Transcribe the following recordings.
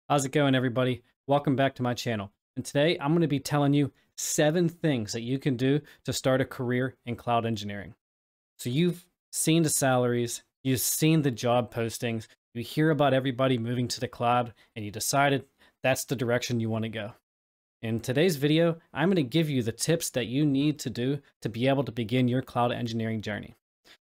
How's it going, everybody? Welcome back to my channel. And today I'm going to be telling you 7 things that you can do to start a career in cloud engineering. So you've seen the salaries, you've seen the job postings, you hear about everybody moving to the cloud, and you decided that's the direction you want to go. In today's video, I'm going to give you the tips that you need to do to be able to begin your cloud engineering journey.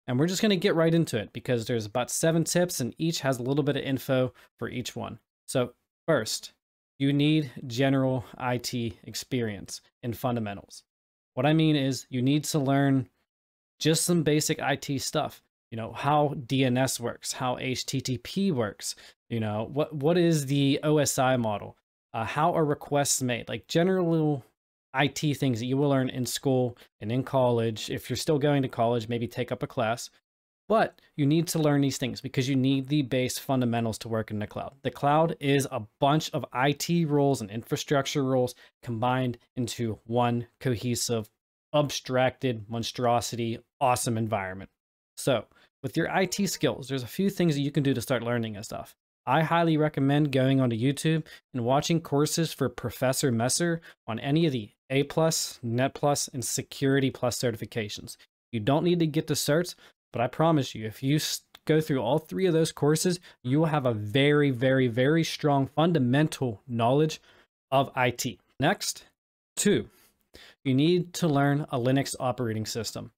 And we're just going to get right into it because there's about 7 tips and each has a little bit of info for each one. So first, you need general IT experience and fundamentals. What I mean is you need to learn just some basic IT stuff. You know, how DNS works, how HTTP works, you know, what is the OSI model, how are requests made, like general IT things that you will learn in school and in college. If you're still going to college, maybe take up a class. But you need to learn these things because you need the base fundamentals to work in the cloud. The cloud is a bunch of IT roles and infrastructure roles combined into one cohesive, abstracted monstrosity, awesome environment. So with your IT skills, there's a few things that you can do to start learning this stuff. I highly recommend going onto YouTube and watching courses for Professor Messer on any of the A+, Net+, and Security Plus certifications. You don't need to get the certs, but I promise you, if you go through all 3 of those courses, you will have a very, very, very strong fundamental knowledge of IT. Next, 2, you need to learn a Linux operating system.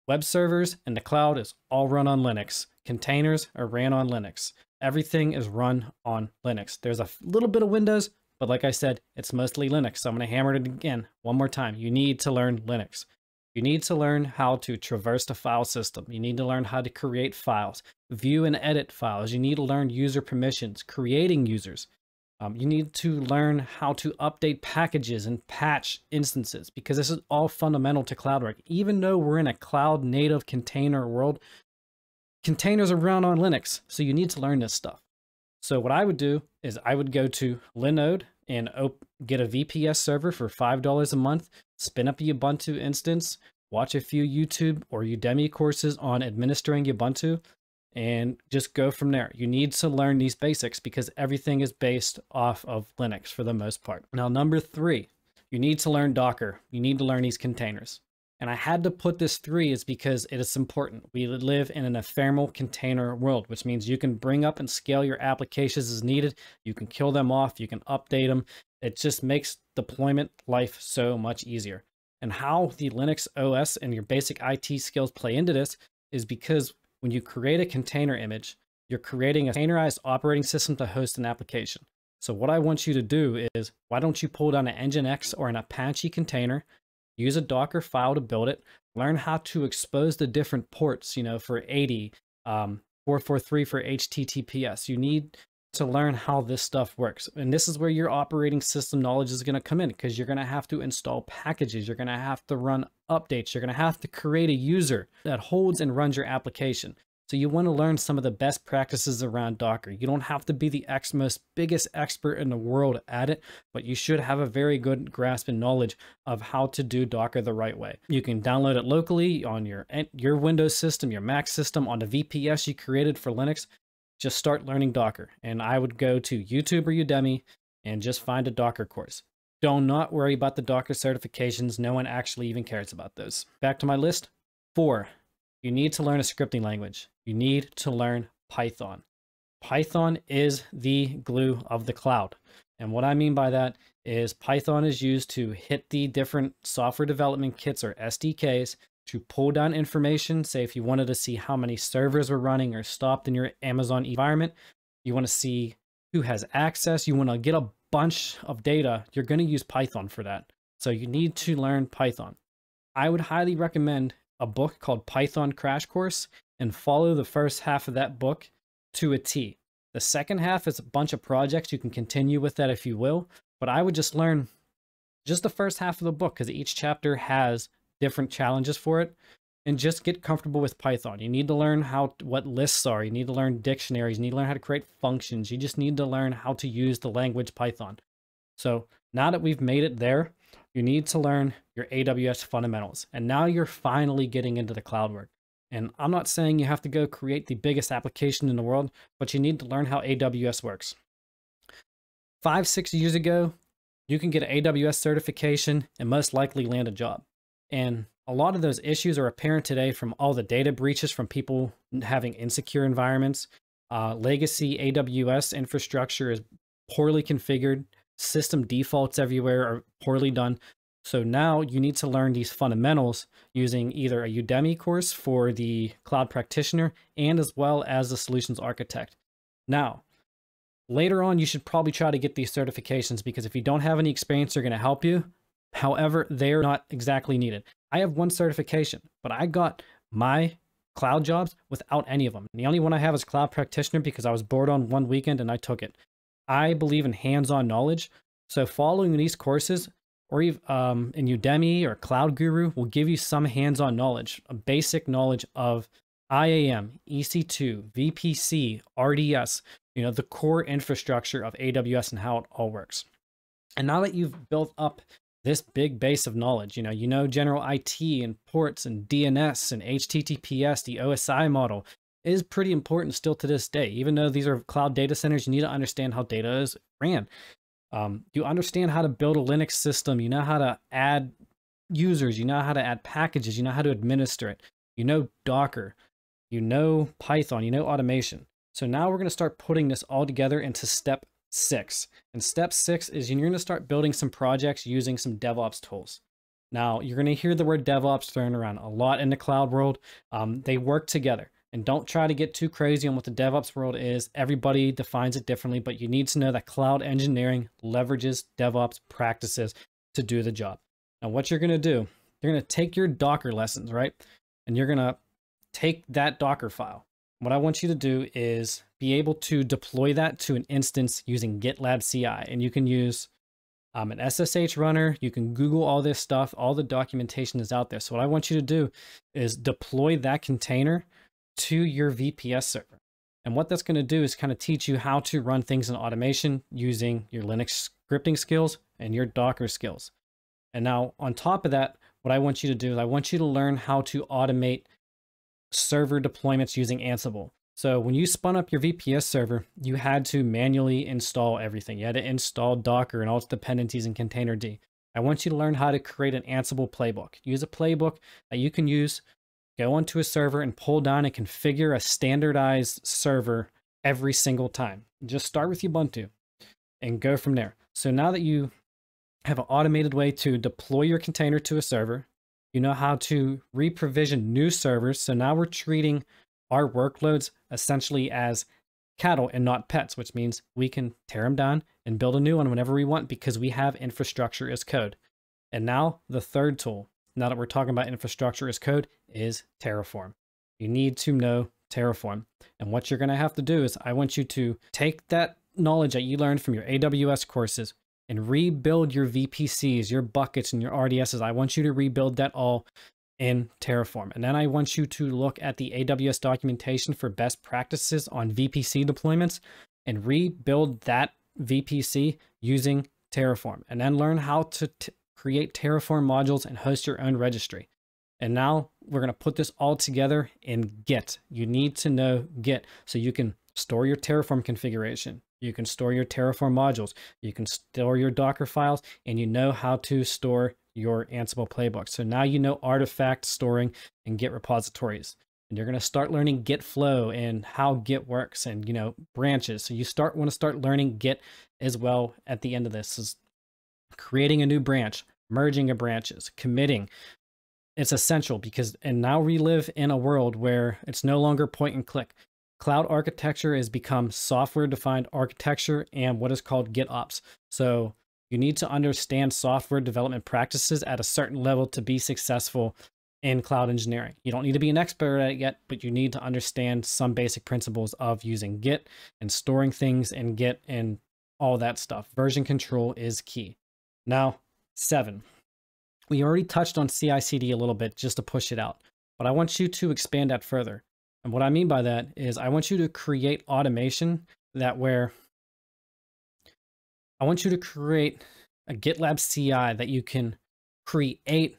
Web servers and the cloud is all run on Linux. Containers are ran on Linux. Everything is run on Linux. There's a little bit of Windows, but like I said, it's mostly Linux. So I'm going to hammer it again one more time. You need to learn Linux. You need to learn how to traverse the file system. You need to learn how to create files, view and edit files. You need to learn user permissions, creating users. You need to learn how to update packages and patch instances because this is all fundamental to cloud work. Even though we're in a cloud native container world, containers are run on Linux. So you need to learn this stuff. So what I would do is I would go to Linode and get a VPS server for $5 a month, spin up a Ubuntu instance, watch a few YouTube or Udemy courses on administering Ubuntu, and just go from there. You need to learn these basics because everything is based off of Linux for the most part. Now, number 3, you need to learn Docker. You need to learn these containers. And I had to put this 3 is because it is important. We live in an ephemeral container world, which means you can bring up and scale your applications as needed. You can kill them off. You can update them. It just makes deployment life so much easier. And how the Linux OS and your basic IT skills play into this is because when you create a container image, you're creating a containerized operating system to host an application. So what I want you to do is, why don't you pull down an Nginx or an Apache container, use a Docker file to build it, learn how to expose the different ports, you know, for 80, 443 for HTTPS. You need to learn how this stuff works. And this is where your operating system knowledge is going to come in because you're going to have to install packages. You're going to have to run updates. You're going to have to create a user that holds and runs your application. So you want to learn some of the best practices around Docker. You don't have to be the biggest expert in the world at it, but you should have a very good grasp and knowledge of how to do Docker the right way. You can download it locally on your Windows system, your Mac system, on the VPS you created for Linux. Just start learning Docker. And I would go to YouTube or Udemy and just find a Docker course. Do not worry about the Docker certifications. No one actually even cares about those. Back to my list. 4, you need to learn a scripting language. You need to learn Python. Python is the glue of the cloud. And what I mean by that is Python is used to hit the different software development kits or SDKs to pull down information. Say if you wanted to see how many servers were running or stopped in your Amazon environment, you want to see who has access, you want to get a bunch of data, you're going to use Python for that. So you need to learn Python. I would highly recommend a book called Python Crash Course and follow the first half of that book to a T. The second half is a bunch of projects. You can continue with that if you will, but I would just learn just the first half of the book because each chapter has different challenges for it, and just get comfortable with Python. You need to learn what lists are. You need to learn dictionaries. You need to learn how to create functions. You just need to learn how to use the language Python. So now that we've made it there, you need to learn your AWS fundamentals. And now you're finally getting into the cloud work. And I'm not saying you have to go create the biggest application in the world, but you need to learn how AWS works. 5, 6 years ago, you can get an AWS certification and most likely land a job. And a lot of those issues are apparent today from all the data breaches from people having insecure environments. Legacy AWS infrastructure is poorly configured. System defaults everywhere are poorly done. So now you need to learn these fundamentals using either a Udemy course for the cloud practitioner and as well as the solutions architect. Now, later on, you should probably try to get these certifications because if you don't have any experience, they're going to help you. However, they're not exactly needed. I have one certification, but I got my cloud jobs without any of them. The only one I have is cloud practitioner because I was bored on one weekend and I took it. I believe in hands-on knowledge. So following these courses or even in Udemy or Cloud Guru will give you some hands-on knowledge, a basic knowledge of IAM, EC2, VPC, RDS, the core infrastructure of AWS and how it all works. And now that you've built up this big base of knowledge, you know general IT and ports and DNS and HTTPS, the OSI model is pretty important still to this day. Even though these are cloud data centers, you need to understand how data is ran. You understand how to build a Linux system. You know how to add users. You know how to add packages. You know how to administer it. You know Docker. You know Python. You know automation. So now we're going to start putting this all together into step 6. And step 6 is you're going to start building some projects using some DevOps tools. Now, you're going to hear the word DevOps thrown around a lot in the cloud world. They work together. And don't try to get too crazy on what the DevOps world is. Everybody defines it differently, but you need to know that cloud engineering leverages DevOps practices to do the job. Now, what you're going to do, you're going to take your Docker lessons, right? And you're going to take that Docker file. What I want you to do is be able to deploy that to an instance using GitLab CI. And you can use an SSH runner. You can Google all this stuff. All the documentation is out there. So what I want you to do is deploy that container to your VPS server. And what that's going to do is kind of teach you how to run things in automation using your Linux scripting skills and your Docker skills. And now on top of that, what I want you to do is I want you to learn how to automate server deployments using Ansible. So when you spun up your VPS server, you had to manually install everything. You had to install Docker and all its dependencies in Containerd. I want you to learn how to create an Ansible playbook. Use a playbook that you can use. Go onto a server and pull down and configure a standardized server every single time. Just start with Ubuntu and go from there. So now that you have an automated way to deploy your container to a server, you know how to re-provision new servers. So now we're treating our workloads essentially as cattle and not pets, which means we can tear them down and build a new one whenever we want because we have infrastructure as code. And now the third tool, now that we're talking about infrastructure as code, is Terraform. You need to know Terraform. And what you're going to have to do is I want you to take that knowledge that you learned from your AWS courses and rebuild your VPCs, your buckets, and your RDSs. I want you to rebuild that all in Terraform. And then I want you to look at the AWS documentation for best practices on VPC deployments and rebuild that VPC using Terraform. And then learn how to create Terraform modules and host your own registry. And now we're going to put this all together in Git. You need to know Git so you can store your Terraform configuration. You can store your Terraform modules. You can store your Docker files, and you know how to store your Ansible playbook. So now you know artifact storing and Git repositories. And you're going to start learning Git flow and how Git works and, branches. So you want to start learning Git as well at the end of this. Is creating a new branch, merging of branches, committing. It's essential and now we live in a world where it's no longer point and click. Cloud architecture has become software-defined architecture and what is called GitOps. So you need to understand software development practices at a certain level to be successful in cloud engineering. You don't need to be an expert at it yet, but you need to understand some basic principles of using Git and storing things in Git and all that stuff. Version control is key. Now, 7. We already touched on CI/CD a little bit just to push it out, but I want you to expand that further. And what I mean by that is I want you to create automation I want you to create a GitLab CI that you can create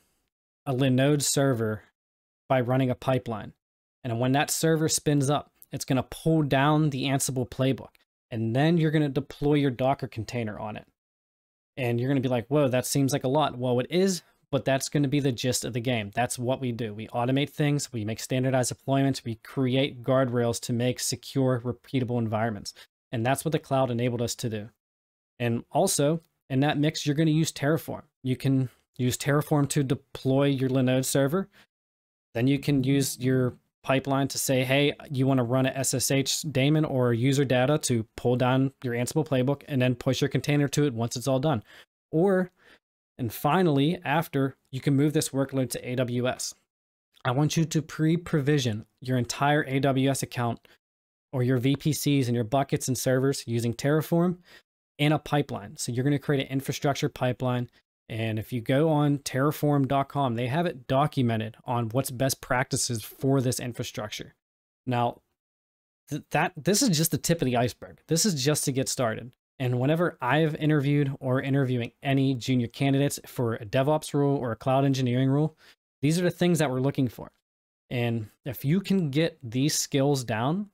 a Linode server by running a pipeline. And when that server spins up, it's going to pull down the Ansible playbook. And then you're going to deploy your Docker container on it. And you're going to be like, whoa, that seems like a lot. Well, it is, but that's going to be the gist of the game. That's what we do. We automate things. We make standardized deployments. We create guardrails to make secure, repeatable environments. And that's what the cloud enabled us to do. And also, in that mix, you're going to use Terraform. You can use Terraform to deploy your Linode server. Then you can use your pipeline to say, hey, you want to run a SSH daemon or user data to pull down your Ansible playbook and then push your container to it once it's all done. Or, and finally, after, you can move this workload to AWS. I want you to pre-provision your entire AWS account or your VPCs and your buckets and servers using Terraform in a pipeline. So you're going to create an infrastructure pipeline. And if you go on terraform.com, they have it documented on what's best practices for this infrastructure. Now, this is just the tip of the iceberg. This is just to get started. And whenever I've interviewed or interviewing any junior candidates for a DevOps role or a cloud engineering role, these are the things that we're looking for. And if you can get these skills down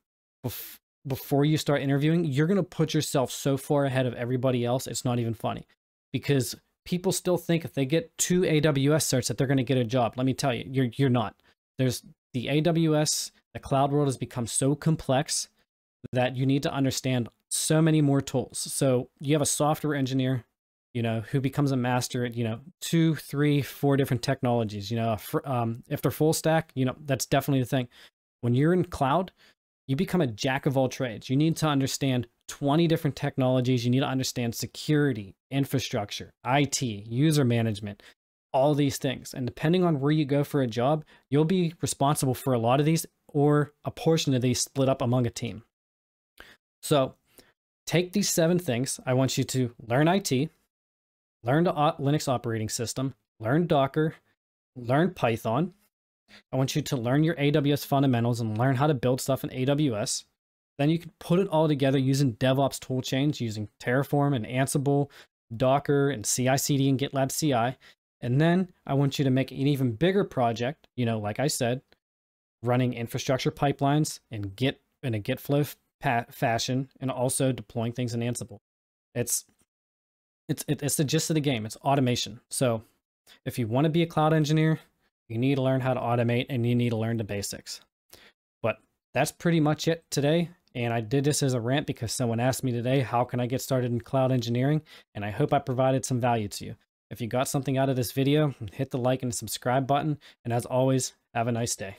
before you start interviewing, you're going to put yourself so far ahead of everybody else, it's not even funny. Because people still think if they get 2 AWS certs that they're going to get a job. Let me tell you, you're not. There's the AWS, the cloud world has become so complex that you need to understand so many more tools. So you have a software engineer, who becomes a master at, 2, 3, 4 different technologies. If they're full stack, that's definitely the thing. When you're in cloud, you become a jack of all trades. You need to understand 20 different technologies. You need to understand security, infrastructure, IT, user management, all these things. And depending on where you go for a job, you'll be responsible for a lot of these or a portion of these split up among a team. So take these 7 things. I want you to learn IT, learn the Linux operating system, learn Docker, learn Python. I want you to learn your AWS fundamentals and learn how to build stuff in AWS. Then you can put it all together using DevOps toolchains, using Terraform and Ansible, Docker and CI/CD and GitLab CI. And then I want you to make an even bigger project, like I said, running infrastructure pipelines and in a Git flow fashion, and also deploying things in Ansible. It's the gist of the game. It's automation. So if you want to be a cloud engineer, you need to learn how to automate and you need to learn the basics. But that's pretty much it today. And I did this as a rant because someone asked me today, how can I get started in cloud engineering? And I hope I provided some value to you. If you got something out of this video, hit the like and subscribe button. And as always, have a nice day.